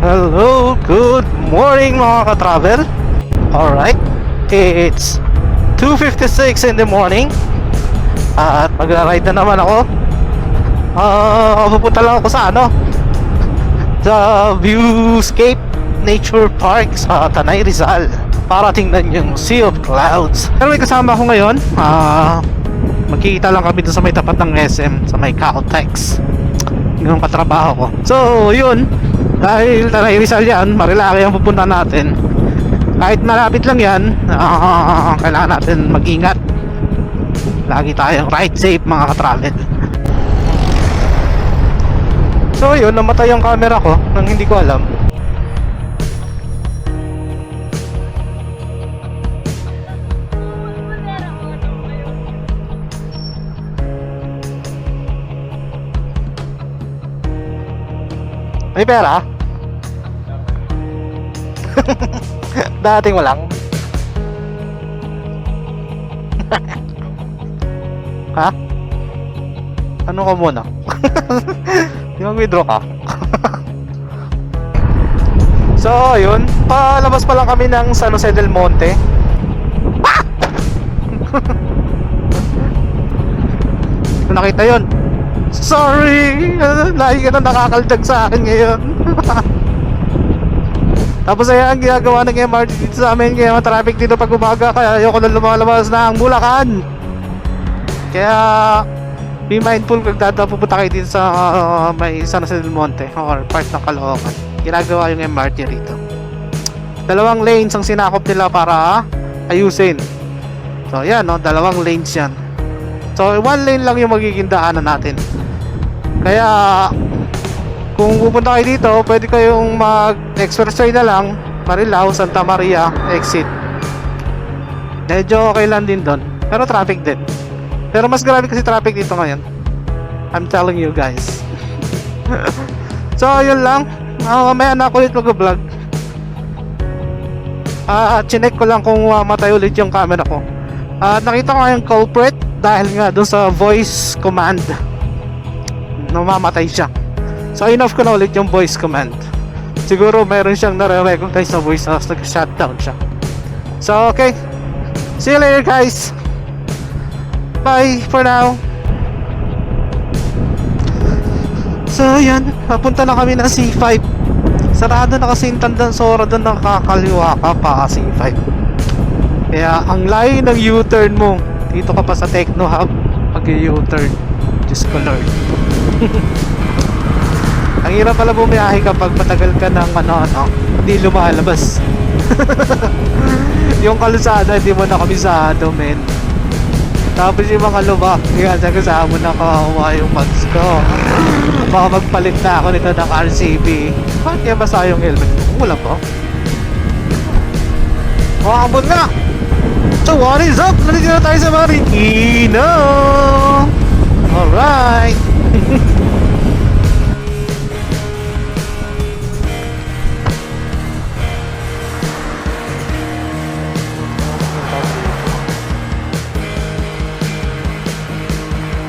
Hello, good morning mga ka-travel. Alright, it's 2:56 in the morning. At magra-ride na naman ako. Pupunta lang ako sa sa Viewscape Nature Park sa Tanay, Rizal, para tingnan yung Sea of Clouds. Pero may kasama ako ngayon. Magkikita lang kami doon sa may tapat ng SM, sa may Caltex, yung katrabaho ko. So yun, dahil Tanay Rizal yan, Marilaki ang pupunta natin. Kahit malapit lang yan, kailangan natin mag-ingat. Lagi tayong ride safe mga ka-travel. So yun, namatay yung camera ko nang hindi ko alam. May pera? Dating walang. Ha? Ano ka muna? Yung withdraw ka. So yun, palabas pa lang kami ng San Jose del Monte. Nakita yun. Sorry, lagi ka na nakakaldag sa akin ngayon. Tapos ayan, ginagawa ng MRT dito sa amin, kaya traffic dito pag umaga, kaya ayoko na lumalabas ng Bulacan. Kaya be mindful kung pupunta kayo dito sa may San Jose del Monte or part ng Caloocan. Ginagawa yung MRT rito. 2 lanes ang sinakop nila para ayusin. So yan, 2 lanes yan. So 1 lane lang yung magiging daanan natin. Kaya kung pupunta kayo dito, pwede kayong mag-expressway na lang, Marilao, Santa Maria, exit. Medyo okay lang din doon, pero traffic din. Pero mas grabe kasi traffic dito ngayon, I'm telling you guys. So yun lang, mamaya na ako ulit mag-vlog. Chinek ko lang kung matay ulit yung camera ko. Nakita ko nga yung culprit dahil nga doon sa voice command, namamatay siya. So in-off ko na ulit yung voice command. Siguro meron siyang nare-recognize na voice, nag-shutdown siya. So okay, see you later guys. Bye for now. So yan, papunta na kami ng C5. Sarado na kasi yung Tandansora doon, nakakaliwa ka pa C5. Kaya ang layo ng U-turn mo. Dito ka pa sa Techno Hub pag-U-turn. Diyos ko Lord. Ang hirap pala bumiyahe kapag matagal ka ng hindi lumalabas. Yung kalusada hindi mo na kabisado, men. Tapos yung mga lubak, yan, kasama mo na kawawa yung mags ko. Baka magpalit na ako nito ng RCB. Bakit kaya basa yung helmet? Wala pa. Makakabot na! So what is up? Nandito na tayo sa Marikina! Alright!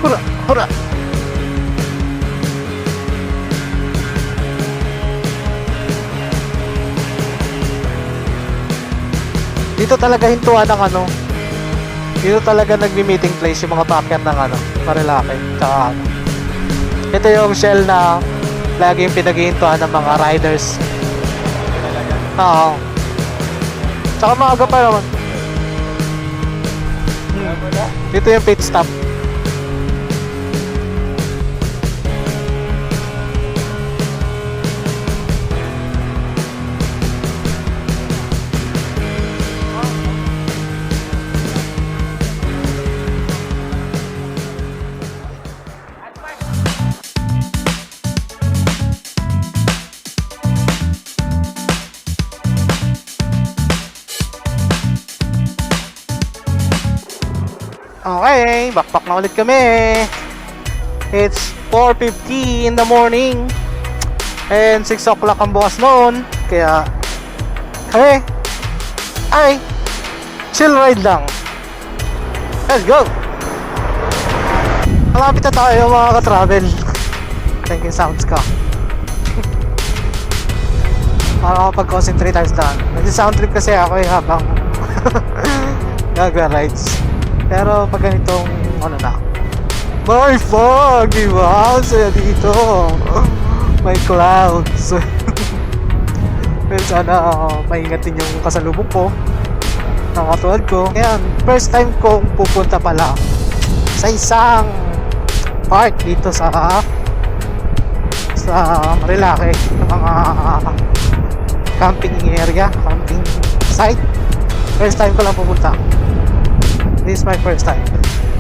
Hura! Hura! Dito talaga hintuan ng dito talaga nagmi-meeting place yung mga packet ng Marilaki. Tsaka ito yung shell na laging pinaghihintuan ng mga riders. Oo. Tsaka maaga pa naman. Dito yung pit stop. Okay, backpack na ulit kami. It's 4:50 in the morning and 6 o'clock ang bukas noon. Kaya ay chill ride lang. Let's go! Malapit na tayo mga ka-travel. Thank you sounds ka. para makapag-concentrate tayo sa daan. Nag-sound trip kasi ako habang gaga-rides. Pero pag ganitong ano na, may fog, diba? Saya dito. May clouds. Pero sana maingatin yung kasalubong ko, nakatulad ko. Ayan, first time kong pupunta pala sa isang park dito sa Marilake, ng mga camping area, camping site. First time ko lang pupunta. This is my first time.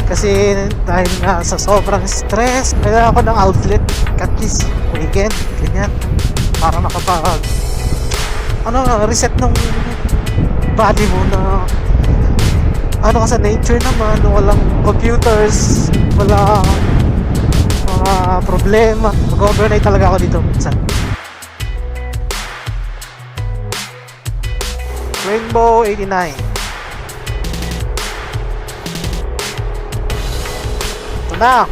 Kasi dahil nga sa sobrang stress, kailangan ko ng outlet at least weekend, ganyan, para nakapag reset ng body mo na ka sa nature naman, walang computers, wala mga problema. Mag-overnight talaga ako dito minsan. Rainbow 89. Ito na.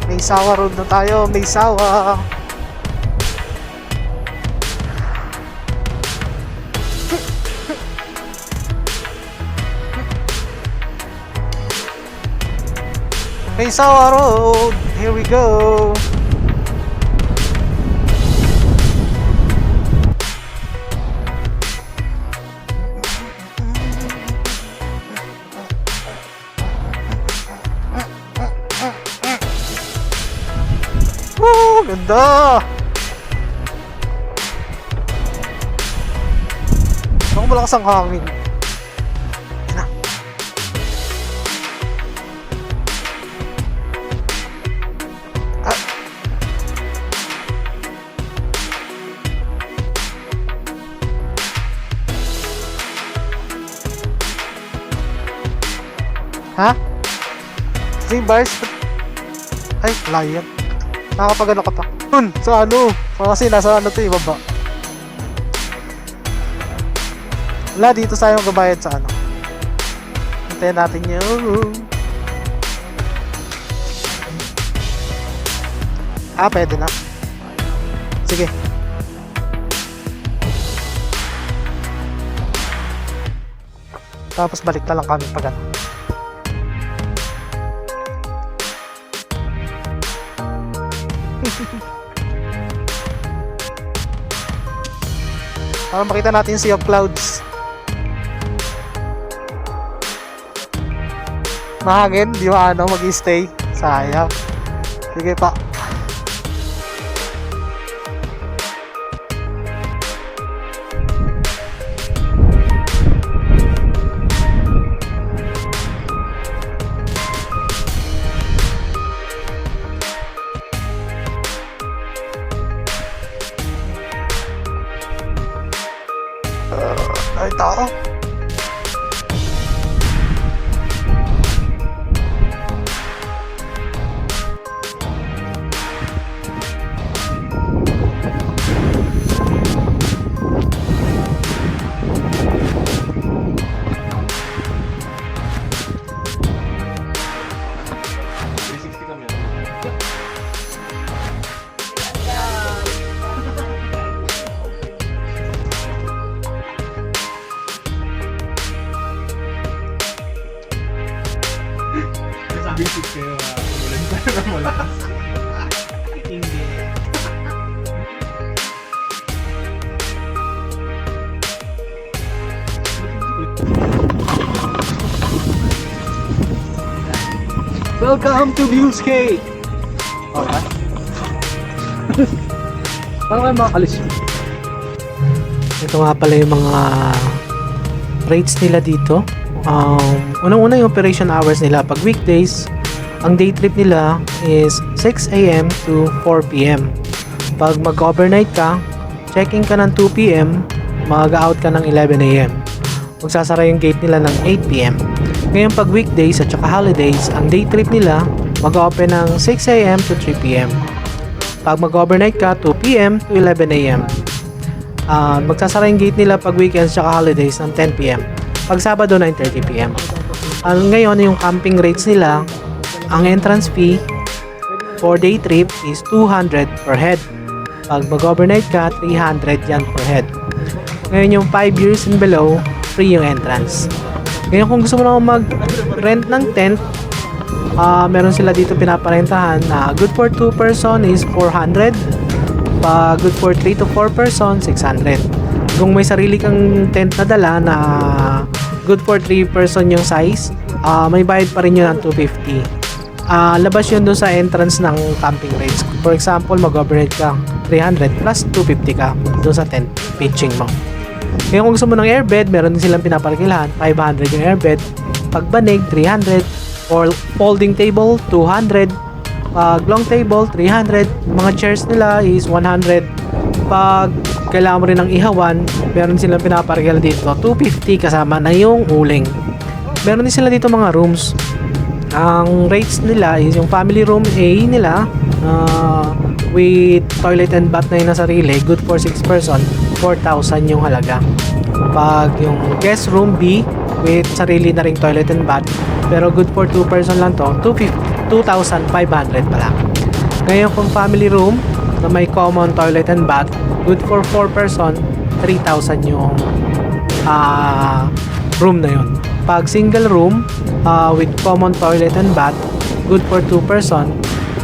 May sawa road na tayo, may sawa. Maysawa Road, here we go. Woo, ganda. Ako malakas ang hangin. Ha? 3 bars? Ay, layan. Nakakapagano ka pa. Dun, sa ano? Kasi nasa ano to, ibaba. Wala, dito tayo magabayad sa ano. Hintayin natin yun. Pwede na. Sige. Tapos balik na lang kami pag ano. Para makita natin yung Sea of Clouds. Mahangin, di ba mag-stay? Sayang. Sige pa. Ay, tao. Basic kayo, ulan tayo na malakas. Hindi. Welcome to Viewscape! Okay. Paano kayo makakalis yun? Ito nga pala yung mga rates nila dito. Unang-una yung operation hours nila. Pag weekdays, ang day trip nila is 6 AM to 4 PM. Pag mag-overnight ka, check-in ka ng 2 PM, mag-out ka ng 11 AM. Magsasara yung gate nila ng 8 PM. Ngayon pag weekdays at saka holidays, ang day trip nila mag-open ng 6 AM to 3 PM. Pag mag-overnight ka, 2 PM to 11 AM. Magsasara yung gate nila pag weekends at saka holidays ng 10 PM. Pag Sabado, 9:30 PM. Ngayon, yung camping rates nila, ang entrance fee for day trip is 200 per head. Pag mag-overnight ka, 300 yan per head. Ngayon yung 5 years and below, free yung entrance. Ngayon kung gusto mo naman mag-rent ng tent, meron sila dito pinaparentahan na good for 2 person is 400. Pag good for 3 to 4 person, 600. Kung may sarili kang tent na dala na good for 3 person yung size, may bayad pa rin yun ng 250. Labas yun doon sa entrance ng camping rates. For example, mag-overnight ka 300 plus 250 ka doon sa tent pitching mo. Ngayon kung gusto mo ng airbed, meron din silang pinaparikilahan, 500 yung airbed. Pag banig, 300. Or folding table, 200. Pag long table, 300. Mga chairs nila is 100. Pag kailangan mo rin ng ihawan, meron silang pinaparikilahan dito, 250 kasama na yung uling. Meron din sila dito mga rooms. Ang rates nila is yung family room A nila, with toilet and bath na yun na sarili, good for 6 person, 4,000 yung halaga. Pag yung guest room B with sarili na ring toilet and bath, pero good for 2 person lang to, 2,500 pala. Ngayon kung family room na may common toilet and bath, good for 4 person, 3,000 yung room na yun. Pag single room with common toilet and bath, good for 2 person,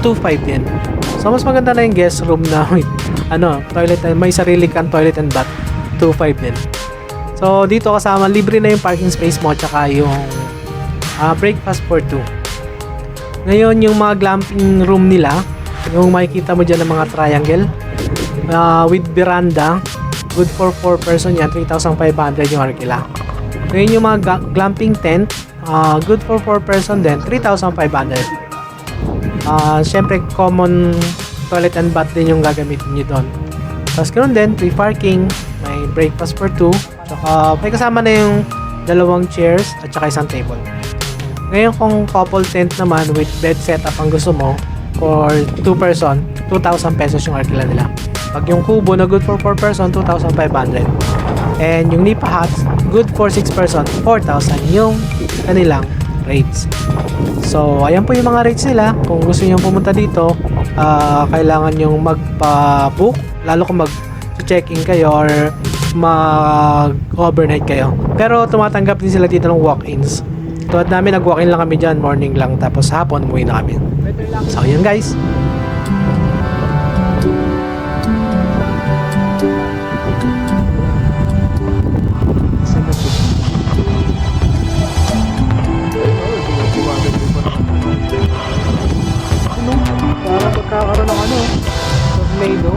2,500 din. So mas maganda na yung guest room na with toilet, may sarili kang toilet and bath, 2,500 din. So dito kasama libre na yung parking space mo tsaka yung breakfast for 2. Ngayon yung mga glamping room nila, yung makikita mo dyan ng mga triangle with veranda, good for 4 person yan, 3,500 yung arkila. Ngayon yung mga glamping tent, good for 4 person din, 3,500. Syempre common toilet and bath din yung gagamitin nyo doon. Tapos ganoon din, free parking, may breakfast for 2, tsaka may kasama na yung 2 chairs at tsaka isang table. Ngayon kung couple tent naman with bed setup ang gusto mo, for 2 person, 2,000 pesos yung arkila nila. Pag yung kubo na good for 4 person, 2,500. And yung Nipa huts, good for 6 person, 4,000 yung kanilang rates. So, ayan po yung mga rates nila. Kung gusto nyo pumunta dito, kailangan yung magpa-book, lalo kung mag-check-in kayo or mag-overnight kayo. Pero tumatanggap din sila dito ng walk-ins. Tulad namin, nag-walk-in lang kami dyan, morning lang, tapos hapon, umuwi na kami. So, yun guys. Para magkakaroon ng tornado.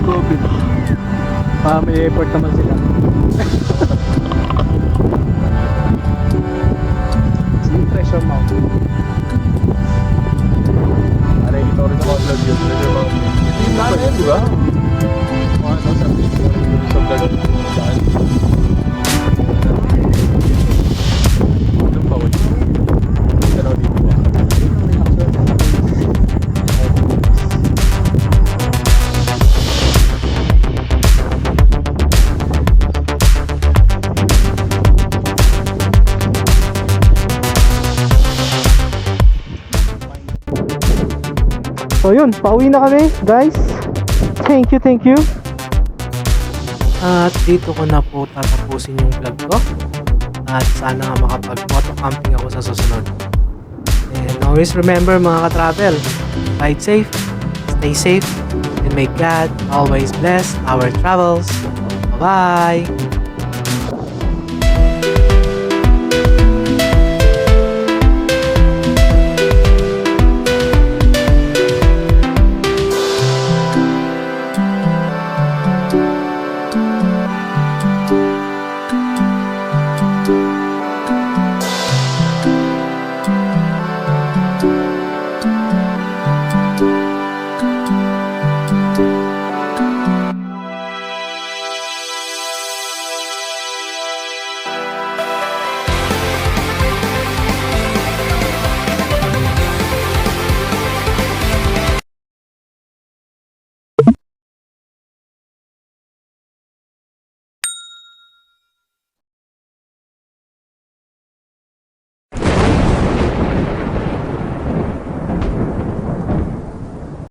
COVID. May airport naman sila. Pressure mount. Aray, ito rin ako vlog yun. Pressure mount. Hindi na yun, di ba? Sa vlog. Saan? Anong bawal? Pero dito ba? So yun, pauwi na kami guys. Thank you. At dito ko na po tatapusin yung vlog ko. At sana makapag-moto camping ako sa susunod. And always remember mga ka-travel, ride safe, stay safe, and may God always bless our travels. Bye-bye!